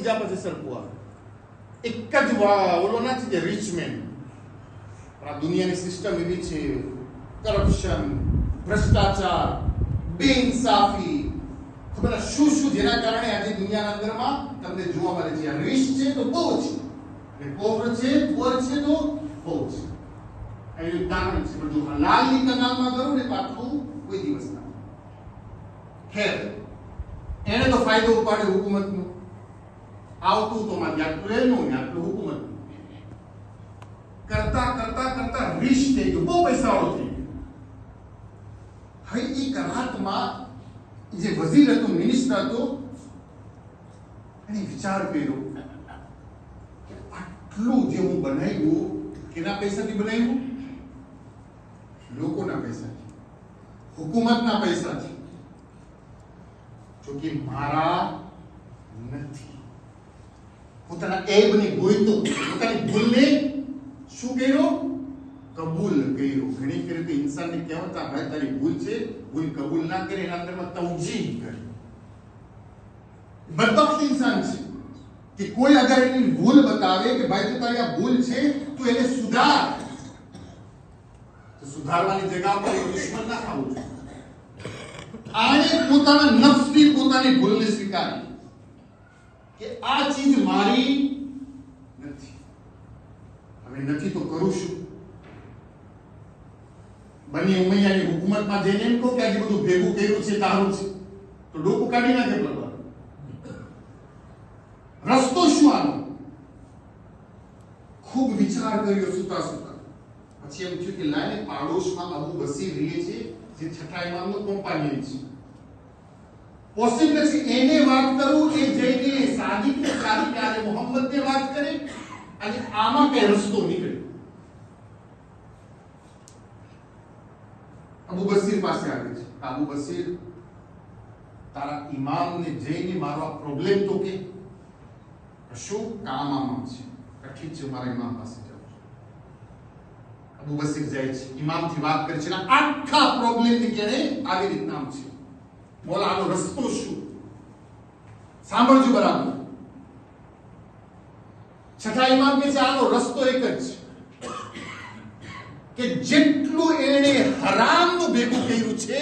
બીજા પછી સરખું આવે. એક જ ઓલો ના છે જે રિચ મેન. આ દુનિયાની સિસ્ટમ એવી છે, કરપ્શન, ભ્રષ્ટાચાર, બેઇન્સાફી, ખબર શું શું, જેના કારણે આજે દુનિયાના અંદરમાં તમને જોવા મળે છે. આ રિચ છે તો બહુ છે, અને પોવર છે પુઅર છે તો બહુ છે. એનું કારણ છે. પણ જો હલાલની કનાલમાં કરો ને પાછું કોઈ દિવસ ના. ખેર, એને તો ફાયદો ઉપાડ્યો હુકુમતનો. આવતું તો માં આટલું એનું ને આટલું હુકુમત કરતા કરતા કરતા રીચ થઈ ગયો, બહુ પૈસાવાળો થઈ ગયો. હવે એ કરાતમાં જે વઝીર હતો, મિનિસ્ટર હતો, એને વિચાર કર્યો કે આટલું જે હું બનાવ્યું, કેના પૈસાથી બનાવ્યું? લોકોના પૈસાથી, હુકુમતના પૈસાથી. જો કે મારા નથી. પોતાના એબને ગોઈતો, પોતાની ભૂલને શું કર્યો? કબૂલ કર્યો. ઘણી ફેર તો ઇન્સાનને કહેવતા, ભાઈ તારી ભૂલ છે, ભૂલ કબૂલ ના કરે, એના અંદરમાં તવજીહ કરે. બદબખ્ત ઇન્સાન છે કે કોઈ અગર એની ભૂલ બતાવે કે ભાઈ તો તારી આ ભૂલ છે, તો એને સુધાર. તો સુધારવાની જગ્યા પર દુશ્મન ના ખાવું જોઈએ. આને પોતાના નફસની પોતાની ભૂલને સ્વીકારી કે આ ચીજ મારી નથી. હવે નથી તો કરું શું? બની ઉમૈયાની હુકુમતમાં જઈને એમ કહો કે આજે બધું ભેગું કર્યું છે તારું છે, તો ડોકું કાઢી નાખે. બરાબર, રસ્તો શું આનો? ખૂબ વિચાર કર્યો સુતા સુતા. પછી એમ થયું કે લાઈને પાડોશમાં અબુ બસીર રહે છે, જે છઠ્ઠા ઇમામનો કોમ્પાનિયન છે. પોસિબલ છે એને વાત કરું, એ જઈને સાદિકને સાદિક આલે મોહમ્મદને વાત કરે, અને આમાં કઈ રસ્તો નીકળે. અબુ બસીર પાસે આવે છે. અબુ બસીર, તારા ઇમામને જઈને મારો આ પ્રોબ્લેમ તો કે શું કામ આમાં છે? ઠીક છે, મારા ઇમામ પાસે જાઉં છું. અબુ બસીર જાય છે, ઇમામથી વાત કરે છે, આખા પ્રોબ્લેમની કેને આવી રીતના છે. બોલા આનો રસ્તો શું? સાંભળજો બરાબર. છઠ્ઠા ઇમામ કે છે આનો રસ્તો એક જ છે કે જેટલું એને હરામનું ભેગું કર્યું છે